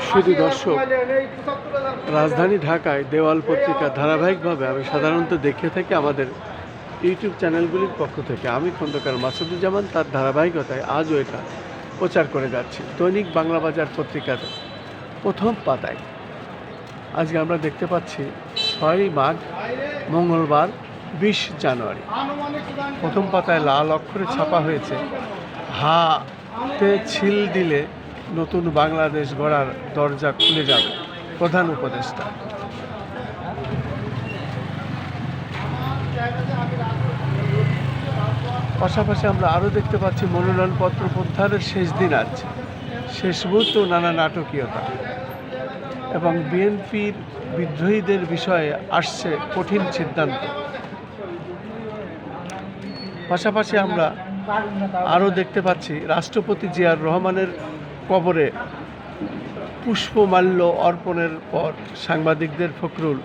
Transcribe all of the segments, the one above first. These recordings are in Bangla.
শুধু দর্শক, রাজধানী ঢাকায় দেওয়াল পত্রিকা ধারাবাহিকভাবে আমি সাধারণত দেখে থাকি আমাদের ইউটিউব চ্যানেলগুলির পক্ষ থেকে। আমি খন্দকার মাসুদুজ্জামান তার ধারাবাহিকতায় আজও এটা প্রচার করে যাচ্ছি। দৈনিক বাংলা বাজার পত্রিকার প্রথম পাতায় আজকে আমরা দেখতে পাচ্ছি 6 মাঘ মঙ্গলবার 20 জানুয়ারি। প্রথম পাতায় লাল অক্ষরে ছাপা হয়েছে, হাতে ছিল দিলে নতুন বাংলাদেশ গড়ার দরজা খুলে যাবে, প্রধান উপদেষ্টা। পাশাপাশি আমরা আরও দেখতে পাচ্ছি মনোনয়নপত্র প্রত্যাহারের শেষ দিন আজ, শেষ মুহূর্ত নানা নাটকীয়তা এবং বিএনপির বিদ্রোহীদের বিষয়ে আসছে কঠিন সিদ্ধান্ত। পাশাপাশি আমরা আরও দেখতে পাচ্ছি রাষ্ট্রপতি জিয়াউর রহমানের কবরে পুষ্পমাল্য অর্পণের পর সাংবাদিকদের ফখরুল,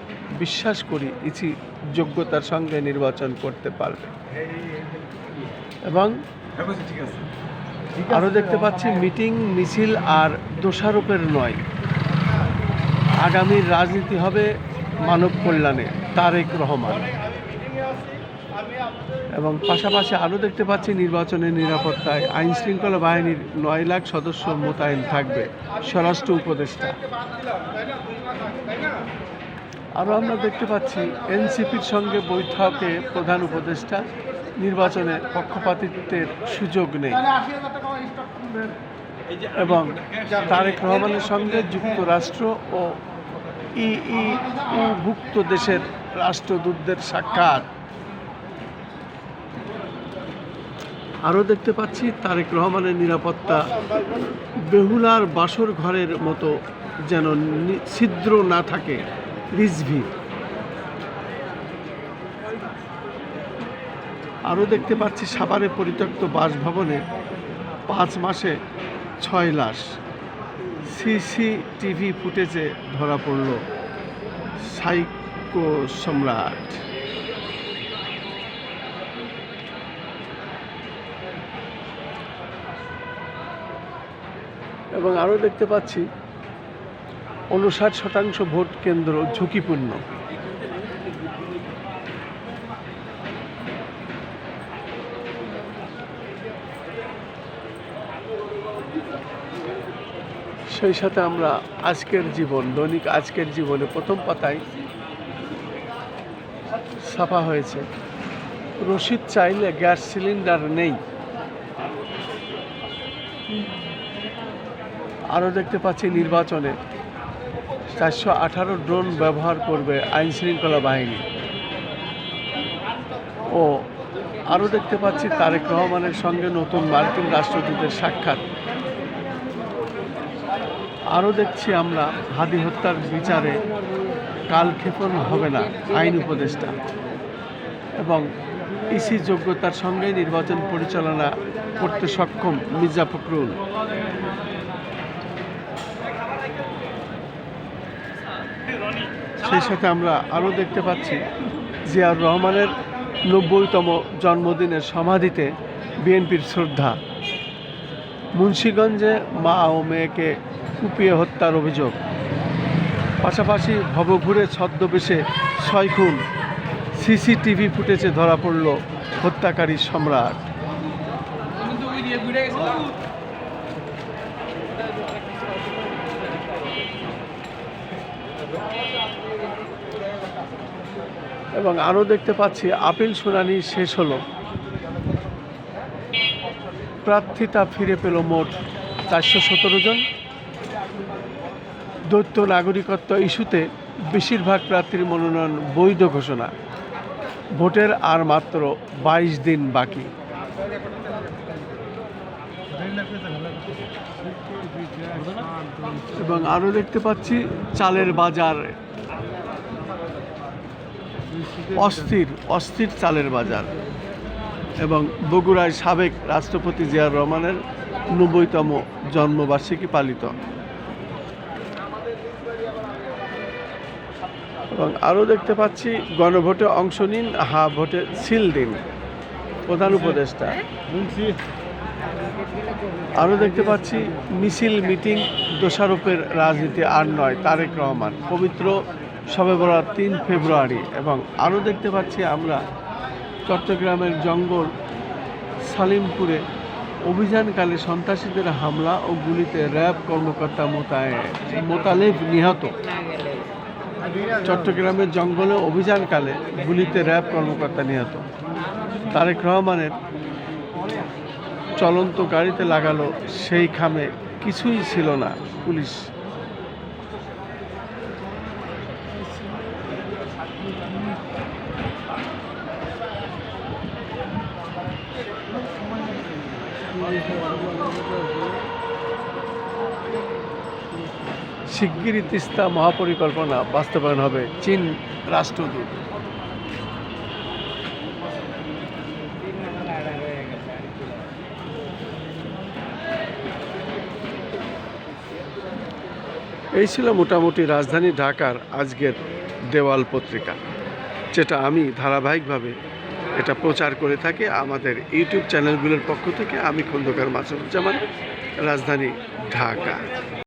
বিশ্বাস করি ইসি যোগ্যতার সঙ্গে নির্বাচন করতে পারবে। এবং আরও দেখতে পাচ্ছি মিটিং মিছিল আর দোষারোপের নয়, আগামীর রাজনীতি হবে মানব কল্যাণে, তারেক রহমান। এবং পাশাপাশি আরও দেখতে পাচ্ছি নির্বাচনের নিরাপত্তায় আইন শৃঙ্খলা বাহিনীর 9 লাখ সদস্য মোতায়েন থাকবে, স্বরাষ্ট্র উপদেষ্টা। আরও আমরা দেখতে পাচ্ছি এনসিপির সঙ্গে বৈঠকে প্রধান উপদেষ্টা, নির্বাচনে পক্ষপাতিত্বের সুযোগ নেই। এবং তারেক রহমানের সঙ্গে যুক্তরাষ্ট্র ও ইইউভুক্ত দেশের রাষ্ট্রদূতদের সাক্ষাৎ। আরও দেখতে পাচ্ছি তারেক রহমানের নিরাপত্তা বেহুলার বাসর ঘরের মতো যেন ছিদ্র না থাকে, রিজভি। আরও দেখতে পাচ্ছি সাভারে পরিত্যক্ত বাসভবনে 5 মাসে 6 লাশ, সিসিটিভি ফুটেজে ধরা পড়ল সাইকো সম্রাট। এবং আরও দেখতে পাচ্ছি 59% ভোট কেন্দ্র ঝুঁকিপূর্ণ। সেই সাথে আমরা আজকের জীবন, দৈনিক আজকের জীবনে প্রথম পাতায় ছাপা হয়েছে, রসিদ চাইলে গ্যাস সিলিন্ডার নেই। আরও দেখতে পাচ্ছি নির্বাচনে 418 ড্রোন ব্যবহার করবে আইন শৃঙ্খলা বাহিনী। ও আরও দেখতে পাচ্ছি তারেক রহমানের সঙ্গে নতুন মার্কিন রাষ্ট্রদূতের সাক্ষাৎ। আরও দেখছি আমরা হাদি হত্যার বিচারে কালক্ষেপণ হবে না, আইন উপদেষ্টা। এবং ইসি যোগ্যতার সঙ্গে নির্বাচন পরিচালনা করতে সক্ষম মির্জা ফখরুল। সেই সাথে আমরা আরও দেখতে পাচ্ছি জিয়াউর রহমানের 90তম জন্মদিনের সমাধিতে বিএনপির শ্রদ্ধা। মুন্সিগঞ্জে মা ও মেয়েকে কুপিয়ে হত্যার অভিযোগ। পাশাপাশি ভবঘুরে ছদ্মবেশে 6 খুন, সিসিটিভি ফুটেজে ধরা পড়ল হত্যাকারী সম্রাট। এবং আরও দেখতে পাচ্ছি আপিল শুনানি শেষ হলো, প্রার্থিতা ফিরে পেল মোট 417 জন। দ্বৈত নাগরিকত্ব ইস্যুতে বেশিরভাগ প্রার্থীর মনোনয়ন বৈধ ঘোষণা, ভোটের আর মাত্র 22 দিন বাকি। এবং আরও দেখতে পাচ্ছি চালের বাজার অস্থির চালের বাজার। এবং বগুড়ায় সাবেক রাষ্ট্রপতি জিয়াউর রহমানের 90তম জন্মবার্ষিকী পালিত। এবং আরও দেখতে পাচ্ছি গণভোটে অংশ নিন, হা ভোটে সিল দিন, প্রধান উপদেষ্টা। আরও দেখতে পাচ্ছি মিছিল মিটিং দোষারোপের রাজনীতি আর নয়, তারেক রহমান। পবিত্র শবে বরাত 3 ফেব্রুয়ারি। এবং আরও দেখতে পাচ্ছি আমরা চট্টগ্রামের জঙ্গল সালিমপুরে অভিযানকালে সন্ত্রাসীদের হামলা ও গুলিতে র্যাব কর্মকর্তা মোতালেব নিহত। চট্টগ্রামের জঙ্গলে অভিযানকালে গুলিতে র্যাব কর্মকর্তা নিহত। তারেক রহমানের চলন্ত গাড়িতে লাগালো সেই খামে কিছুই ছিল না পুলিশ। শিগগিরই তিস্তা মহাপরিকল্পনা বাস্তবায়ন হবে, চীন রাষ্ট্রদূত। এই ছিল মোটামুটি রাজধানী ঢাকার আজকের দেওয়াল পত্রিকা, যেটা আমি ধারাবাহিকভাবে এটা প্রচার করে থাকি আমাদের ইউটিউব চ্যানেলগুলোর পক্ষ থেকে। আমি খন্দকার মাসুদুজ্জামান, রাজধানী ঢাকা।